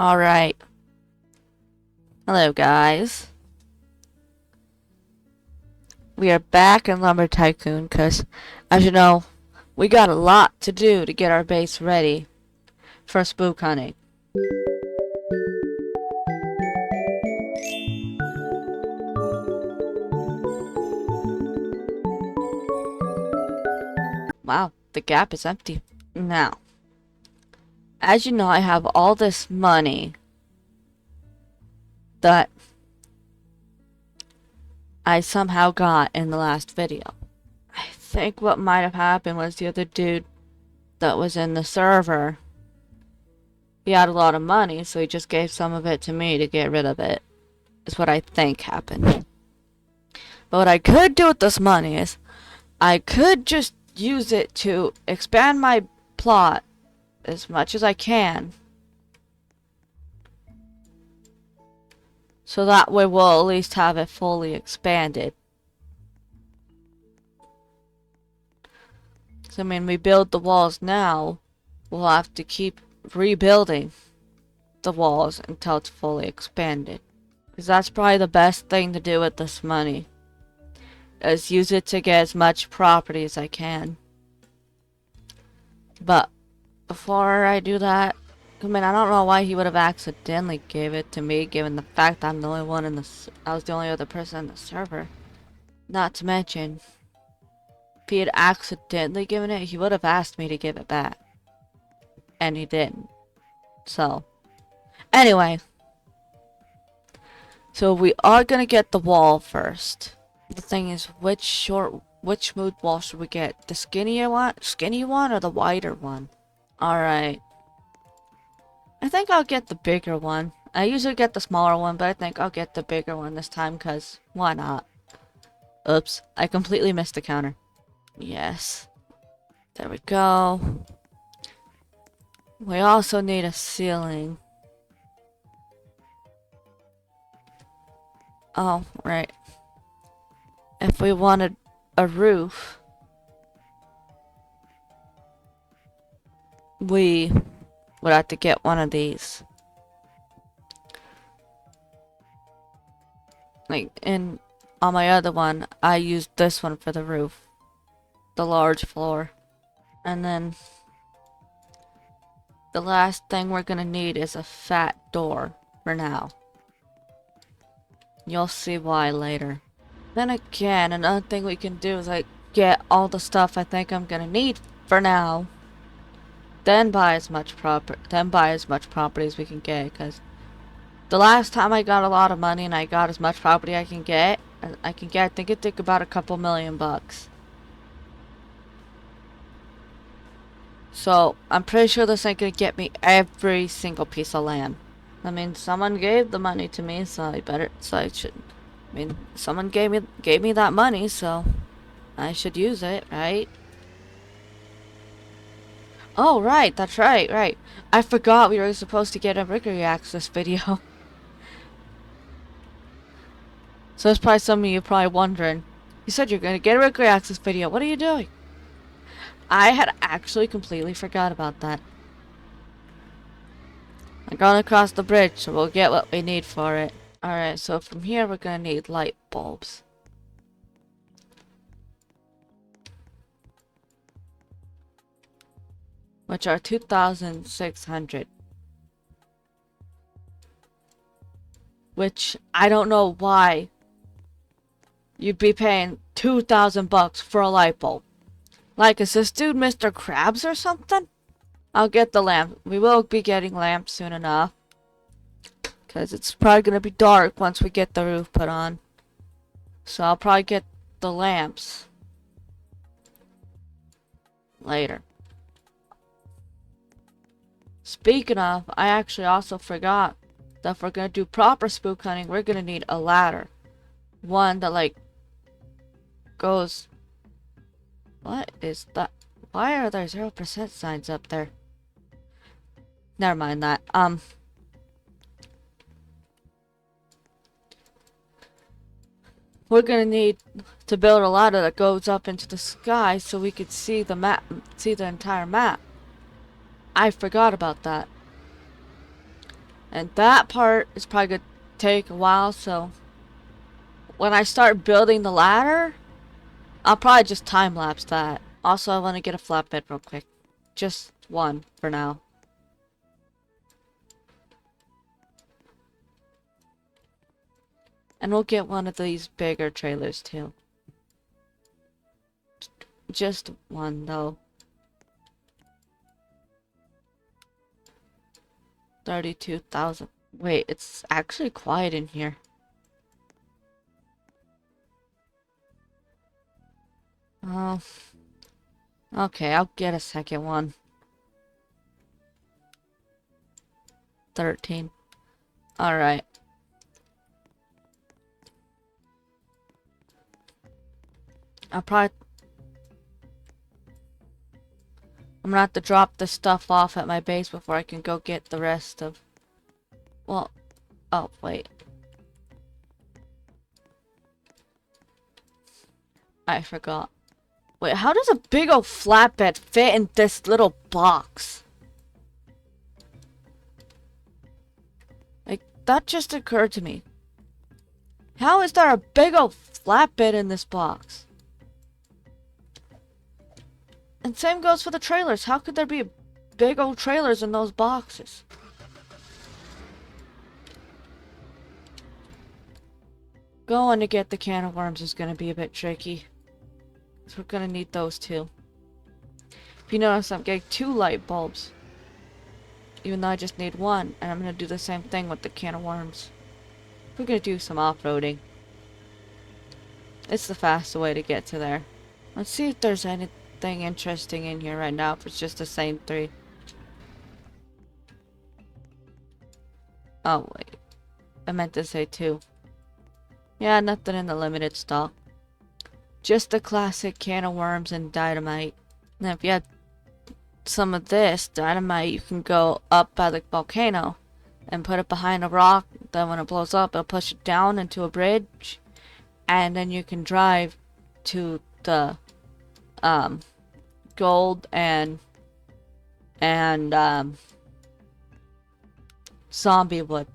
Alright. Hello, guys. We are back in Lumber Tycoon because, as you know, we got a lot to do to get our base ready for spook hunting. Wow, the gap is empty. Now, as you know, I have all this money that I somehow got in the last video. I think what might have happened was the other dude that was in the server, he had a lot of money, so he just gave some of it to me to get rid of it, is what I think happened. But what I could do with this money is, I could just use it to expand my plot as much as I can. So that way we'll at least have it fully expanded. So I mean, we build the walls now, we'll have to keep rebuilding the walls until it's fully expanded. Because that's probably the best thing to do with this money, is use it to get as much property as I can. But before I do that, I mean, I don't know why he would have accidentally gave it to me, given the fact I'm the only one in the I was the only other person in the server. Not to mention, if he had accidentally given it, he would have asked me to give it back, and he didn't. So, anyway, so we are gonna get the wall first. The thing is, which smooth wall should we get? The skinny one, or the wider one? Alright. I think I'll get the bigger one. I usually get the smaller one, but I think I'll get the bigger one this time, cause why not? Oops, I completely missed the counter. Yes. There we go. We also need a ceiling. Oh, right. If we wanted a roof, we would have to get one of these. Like, on my other one, I used this one for the roof. The large floor. And then the last thing we're gonna need is a fat door for now. You'll see why later. Then again, another thing we can do is like get all the stuff I think I'm gonna need for now. Then buy as much property as we can get, because the last time I got a lot of money and I got as much property I think it took about a couple $1,000,000. So I'm pretty sure this ain't gonna get me every single piece of land. I mean, someone gave the money to me, so someone gave me that money, so I should use it, right? Oh, right, that's right. I forgot we were supposed to get a Rukiry access video. So that's probably some of you probably wondering. You said you're gonna get a Rukiry access video. What are you doing? I had actually completely forgot about that. I'm going across the bridge, so we'll get what we need for it. Alright, so from here we're gonna need light bulbs. Which are 2,600. Which, I don't know why you'd be paying $2,000 for a light bulb. Like, is this dude Mr. Krabs or something? I'll get the lamp. We will be getting lamps soon enough, because it's probably going to be dark once we get the roof put on. So I'll probably get the lamps later. Speaking of, I actually also forgot that if we're going to do proper spook hunting, we're going to need a ladder. One that, like, goes... What is that? Why are there 0% signs up there? Never mind that. We're gonna need to build a ladder that goes up into the sky so we could see the map, see the entire map. I forgot about that. And that part is probably gonna take a while, so when I start building the ladder, I'll probably just time-lapse that. Also, I want to get a flatbed real quick. Just one for now. And we'll get one of these bigger trailers too. Just one though. 32,000. Wait, it's actually quiet in here. Oh. Okay, I'll get a second one. 13. Alright. I'm gonna have to drop this stuff off at my base before I can go get the rest of... Well, oh, wait. I forgot. Wait, how does a big old flatbed fit in this little box? Like, that just occurred to me. How is there a big old flatbed in this box? And same goes for the trailers. How could there be big old trailers in those boxes? Going to get the can of worms is going to be a bit tricky. So we're going to need those too. If you notice, I'm getting 2 light bulbs. Even though I just need 1. And I'm going to do the same thing with the can of worms. We're going to do some off-roading. It's the faster way to get to there. Let's see if there's anything interesting in here right now. If it's just the same 3. Oh, wait. I meant to say 2. Yeah, nothing in the limited stock. Just the classic can of worms and dynamite. Now, if you had some of this dynamite, you can go up by the volcano and put it behind a rock. Then when it blows up, it'll push it down into a bridge. And then you can drive to the gold and zombie wood.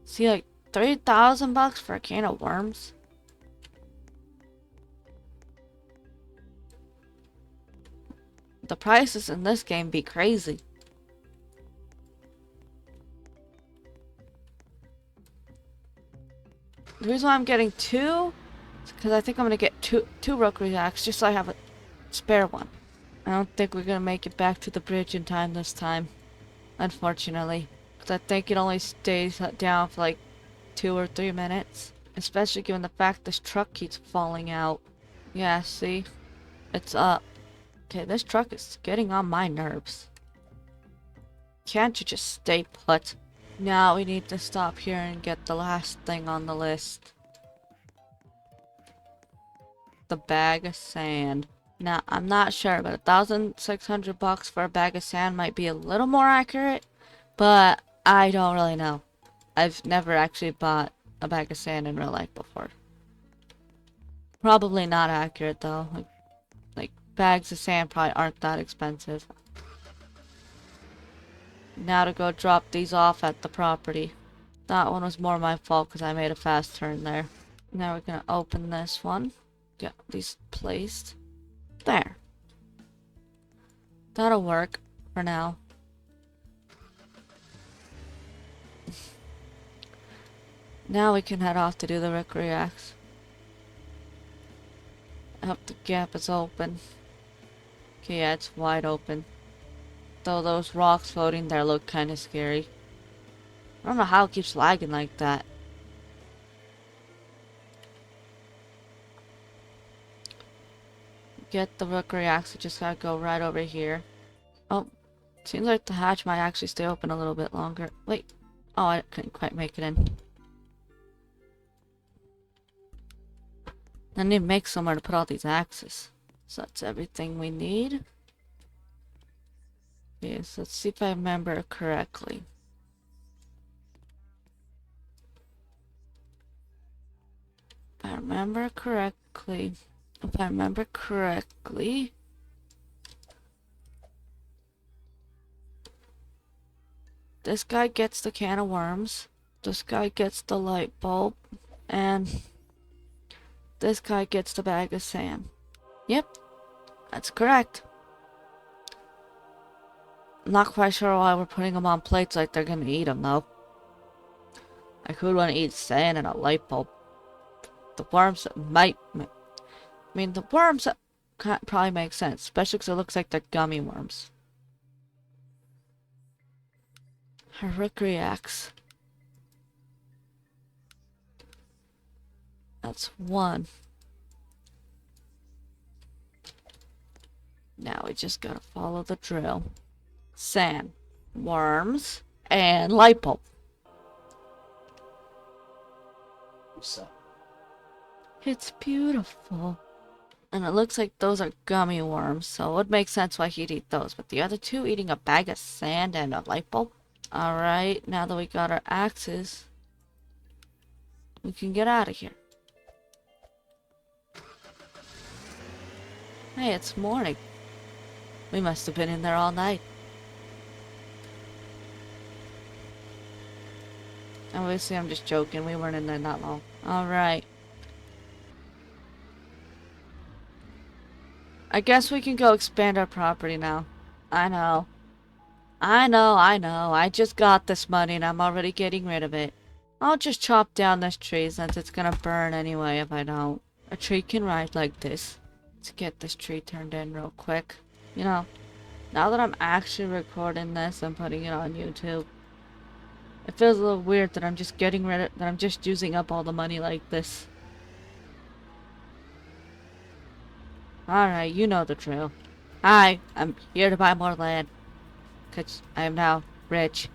See, like 3,000 bucks for a can of worms? The prices in this game be crazy. The reason why I'm getting 2 is because I think I'm gonna get two Rukiry axes just so I have a spare one. I don't think we're gonna make it back to the bridge in time this time, unfortunately. Because I think it only stays down for like 2 or 3 minutes. Especially given the fact this truck keeps falling out. Yeah, see? It's up. Okay, this truck is getting on my nerves. Can't you just stay put? Now we need to stop here and get the last thing on the list. The bag of sand. Now, I'm not sure, but 1,600 bucks for a bag of sand might be a little more accurate, but I don't really know. I've never actually bought a bag of sand in real life before. Probably not accurate though. Like bags of sand probably aren't that expensive. Now to go drop these off at the property. That one was more my fault because I made a fast turn there. Now we're gonna open this one. Get these placed. There. That'll work for now. Now we can head off to do the Rukiry axe. I hope the gap is open. Okay, yeah, it's wide open. Though those rocks floating there look kind of scary. I don't know how it keeps lagging like that. Get the Rukiry axe, we just gotta go right over here. Oh, seems like the hatch might actually stay open a little bit longer. Wait. Oh, I couldn't quite make it in. I need to make somewhere to put all these axes. So that's everything we need. Yes, let's see if I remember correctly. If I remember correctly. This guy gets the can of worms. This guy gets the light bulb. And this guy gets the bag of sand. Yep, that's correct. I'm not quite sure why we're putting them on plates like they're gonna eat them, though. I could want to eat sand and a light bulb. The worms might... I mean, the worms probably make sense, especially because it looks like they're gummy worms. Rukiry axe. That's one. Now we just gotta follow the drill. Sand, worms, and light bulb. So. It's beautiful. And it looks like those are gummy worms, so it would make sense why he'd eat those. But the other two eating a bag of sand and a light bulb? Alright, now that we got our axes, we can get out of here. Hey, it's morning. We must have been in there all night. Obviously, I'm just joking. We weren't in there that long. Alright. I guess we can go expand our property now. I know. I just got this money and I'm already getting rid of it. I'll just chop down this tree since it's gonna burn anyway if I don't. A tree can ride like this. Let's get this tree turned in real quick. You know, now that I'm actually recording this and putting it on YouTube, it feels a little weird that I'm just using up all the money like this. Alright, you know the drill. Hi, I'm here to buy more land. 'Cause I am now rich,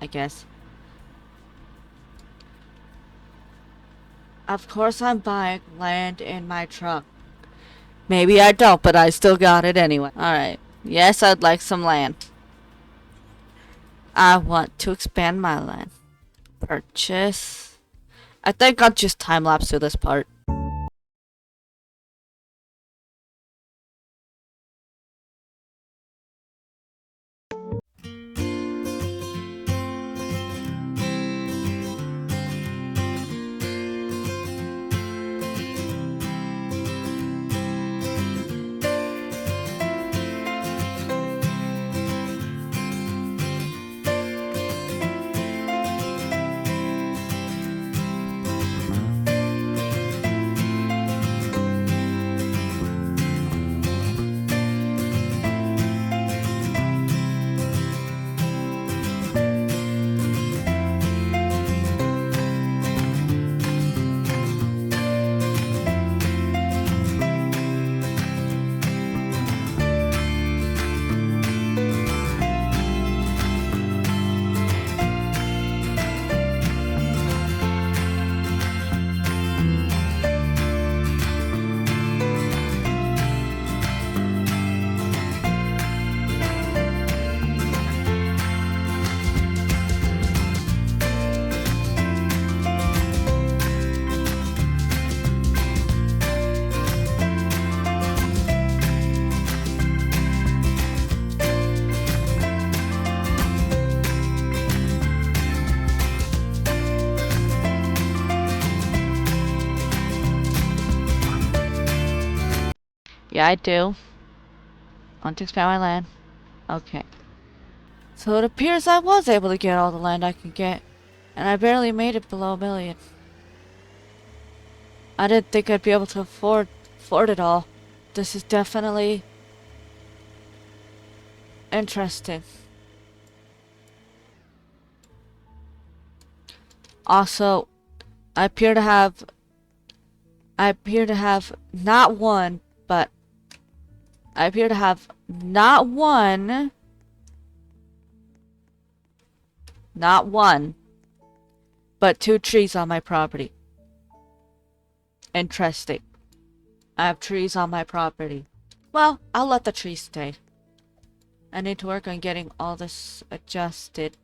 I guess. Of course I'm buying land in my truck. Maybe I don't, but I still got it anyway. Alright, yes, I'd like some land. I want to expand my land. Purchase. I think I'll just time-lapse through this part. Yeah, I do. Want to expand my land. Okay. So it appears I was able to get all the land I could get. And I barely made it below a million. I didn't think I'd be able to afford it all. This is definitely interesting. Also, I appear to have not one, but I appear to have not one, but 2 trees on my property. Interesting. I have trees on my property. Well, I'll let the trees stay. I need to work on getting all this adjusted.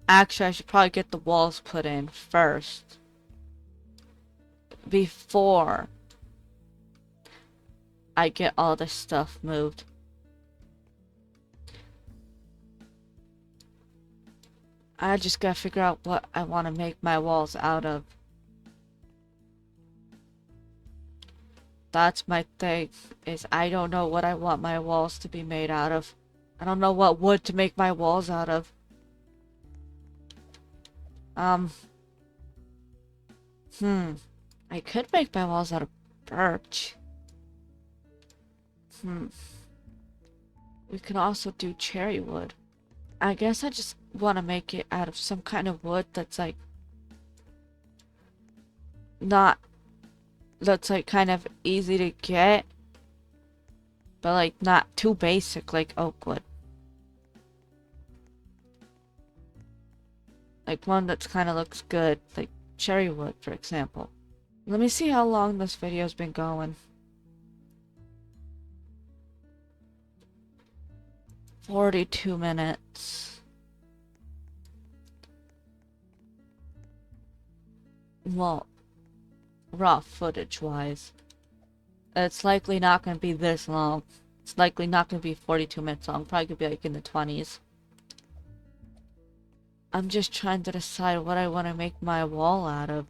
Actually, I should probably get the walls put in first. Before I get all this stuff moved. I just gotta figure out what I want to make my walls out of. That's my thing, is I don't know what I want my walls to be made out of. I don't know what wood to make my walls out of. I could make my walls out of birch. We could also do cherry wood. I guess I just want to make it out of some kind of wood that's like not, that's like kind of easy to get, but like not too basic like oak wood. Like one that's kind of looks good, like cherry wood, for example. Let me see how long this video's been going. 42 minutes. Well, raw footage wise, it's likely not going to be this long. It's likely not going to be 42 minutes long. Probably going to be like in the 20s. I'm just trying to decide what I want to make my wall out of.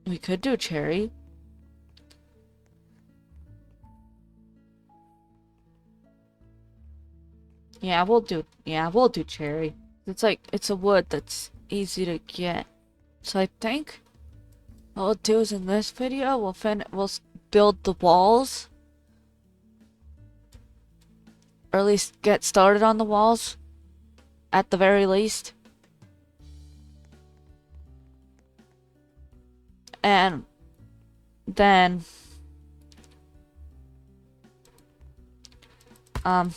We could do cherry. Yeah, we'll do cherry. It's like, it's a wood that's easy to get. So I think what we'll do is in this video, we'll build the walls. Or at least get started on the walls. At the very least. And then and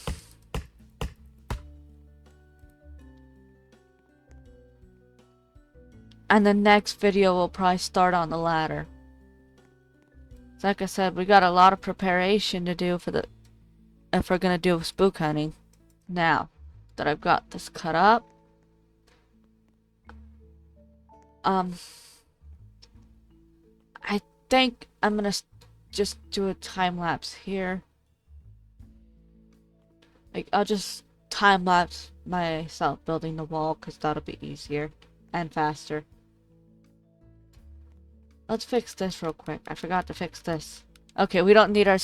the next video will probably start on the ladder. Like I said, we got a lot of preparation to do for if we're gonna do spook hunting. Now that I've got this cut up, I think I'm gonna just do a time lapse here. Like, I'll just time lapse myself building the wall, because that'll be easier and faster. Let's fix this real quick. I forgot to fix this. Okay, we don't need our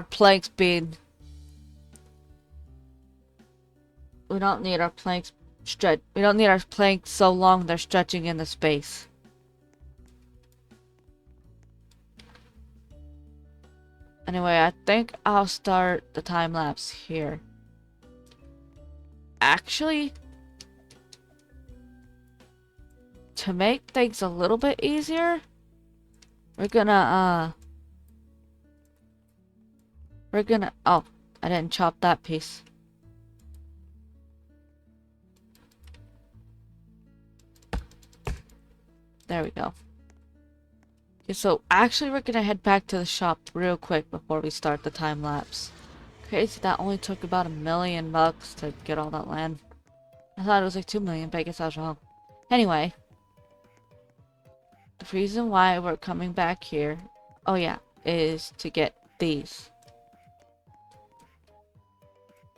planks being... We don't need our planks so long they're stretching in the space. Anyway, I think I'll start the time lapse here. Actually, to make things a little bit easier, we're gonna, oh, I didn't chop that piece. There we go. Okay, so actually we're gonna head back to the shop real quick before we start the time lapse. Crazy, that only took about $1 million to get all that land. I thought it was like 2 million, but I guess I was wrong. Anyway, the reason why we're coming back here, oh yeah, is to get these.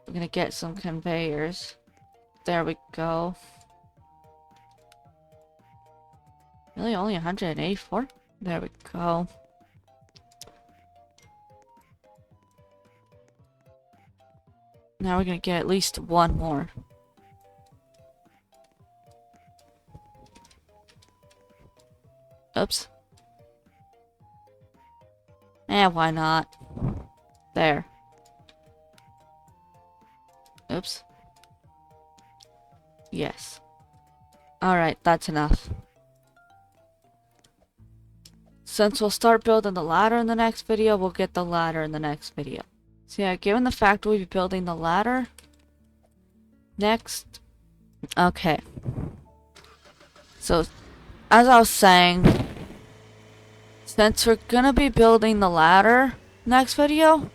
We're gonna get some conveyors. There we go. Really, only 184? There we go. Now we're gonna get at least one more. Oops. Why not? There. Oops. Yes. Alright, that's enough. Since we'll start building the ladder in the next video, we'll get the ladder in the next video. So yeah, given the fact we'll be building the ladder next. Okay. So, as I was saying, since we're gonna be building the ladder next video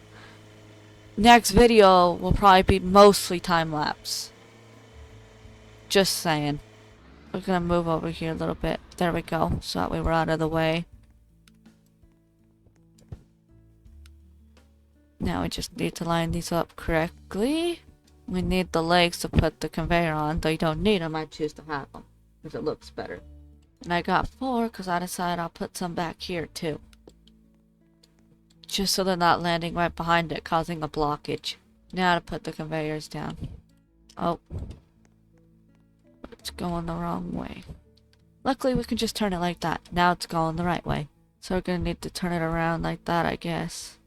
will probably be mostly time-lapse. Just saying. We're gonna move over here a little bit. There we go. So that way we're out of the way. Now we just need to line these up correctly. We need the legs to put the conveyor on, though you don't need them. I choose to have them because it looks better. And I got 4 because I decided I'll put some back here too. Just so they're not landing right behind it, causing a blockage. Now to put the conveyors down. Oh. It's going the wrong way. Luckily we can just turn it like that. Now it's going the right way. So we're gonna need to turn it around like that, I guess.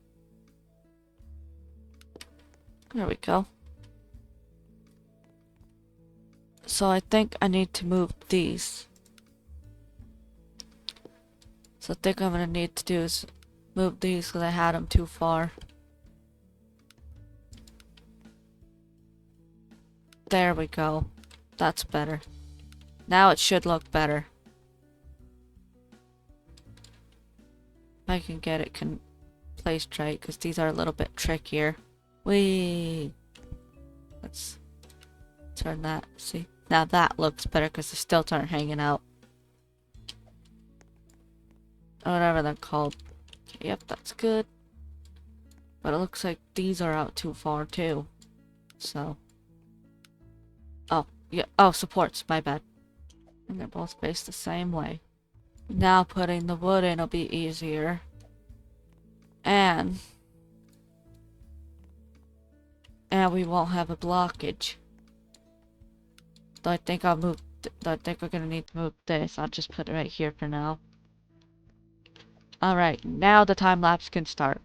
There we go. So I think I need to move these. So I think I'm gonna need to do is move these because I had them too far. There we go. That's better. Now it should look better. If I can get it placed right, because these are a little bit trickier. Whee! Let's turn that. See? Now that looks better because the stilts aren't hanging out. Or whatever they're called. Yep, that's good. But it looks like these are out too far too. So. Oh, yeah. Oh, supports. My bad. And they're both faced the same way. Now putting the wood in will be easier. And we won't have a blockage. Though I think I'll move. I think we're gonna need to move this. I'll just put it right here for now. Alright, now the time lapse can start.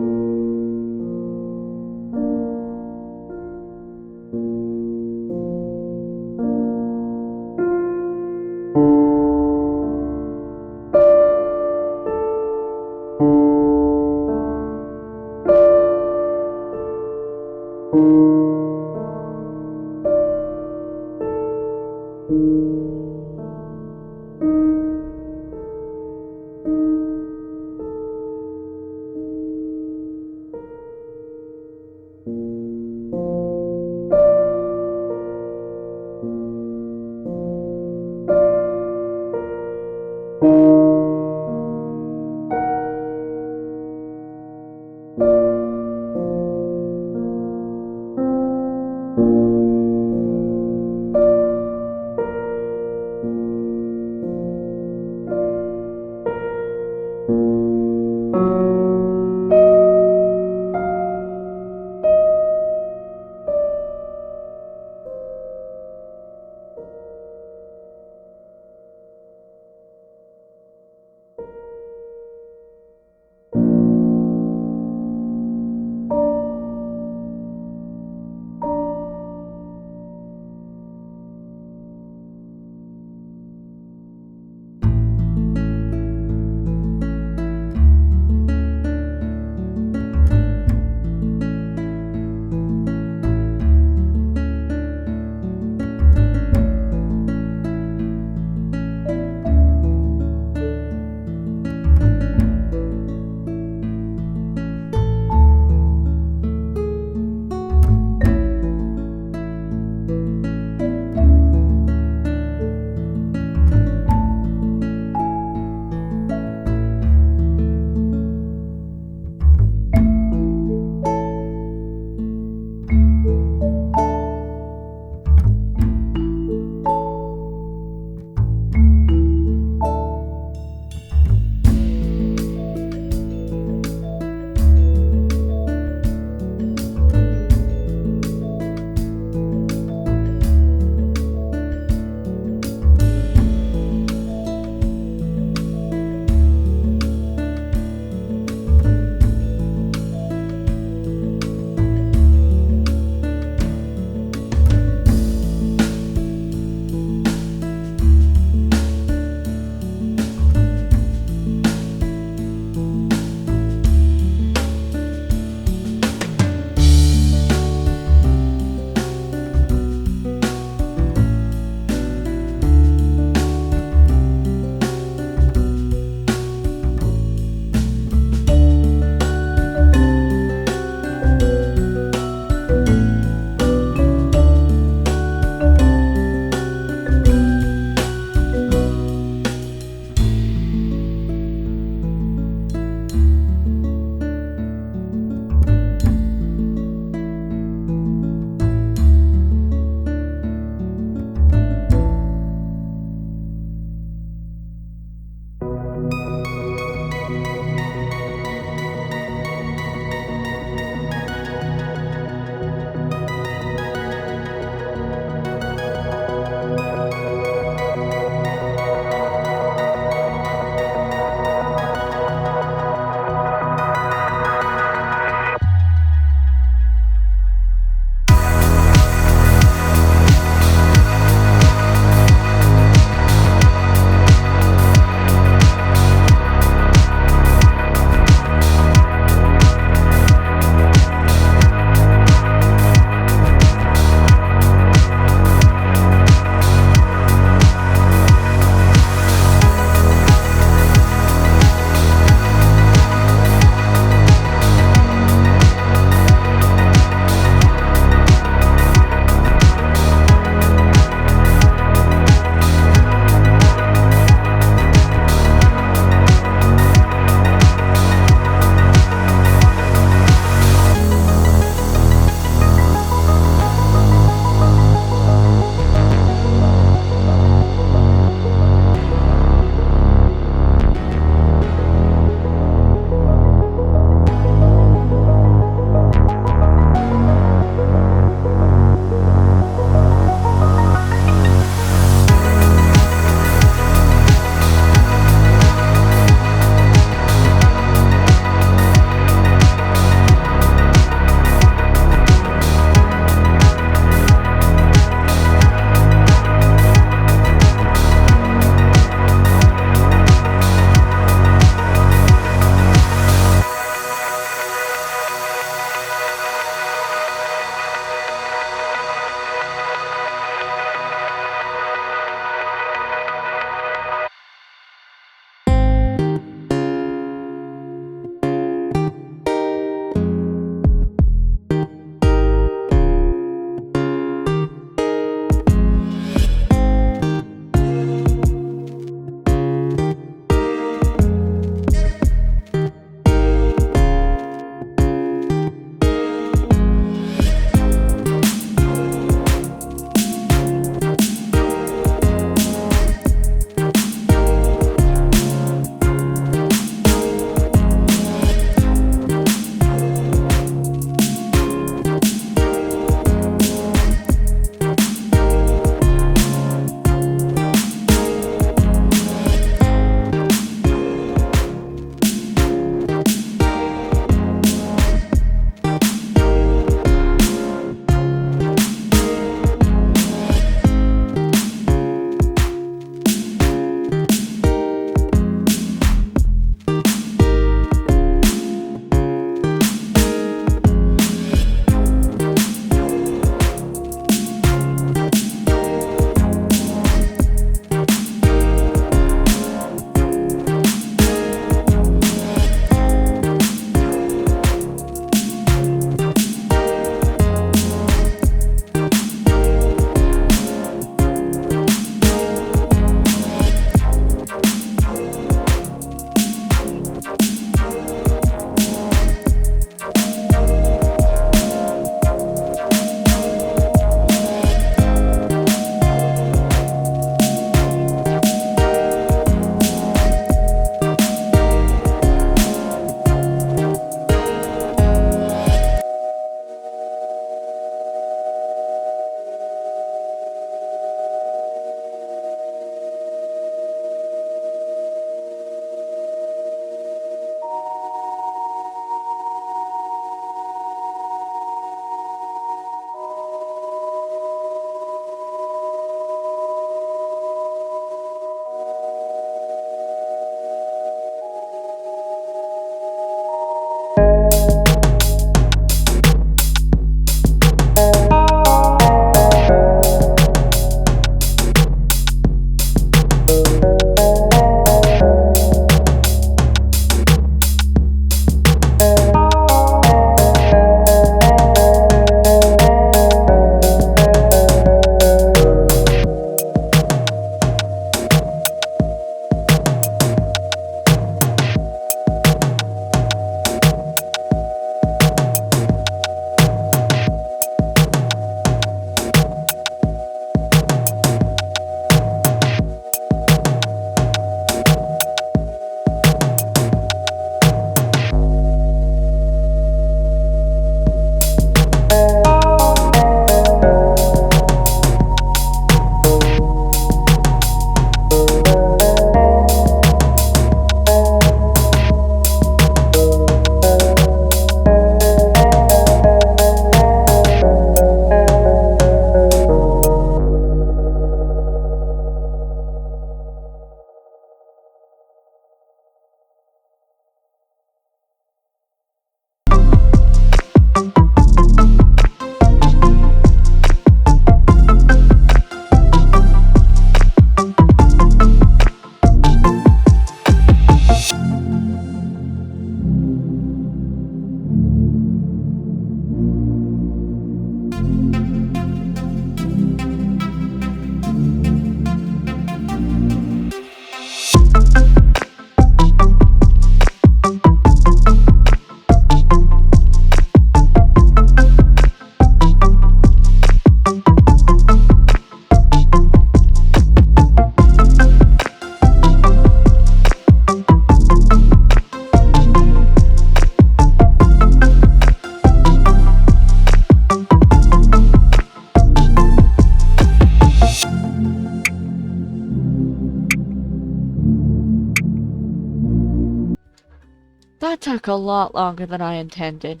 That took a lot longer than I intended.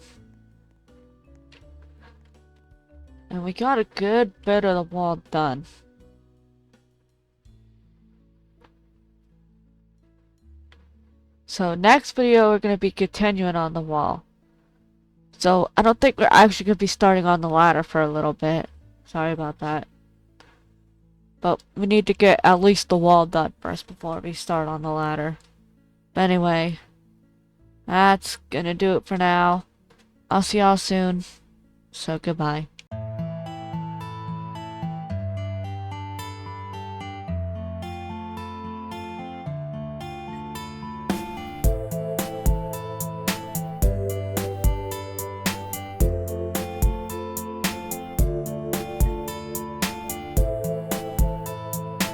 And we got a good bit of the wall done. So next video we're going to be continuing on the wall. So I don't think we're actually going to be starting on the ladder for a little bit. Sorry about that. But we need to get at least the wall done first before we start on the ladder. But anyway, that's gonna do it for now. I'll see y'all soon. So goodbye.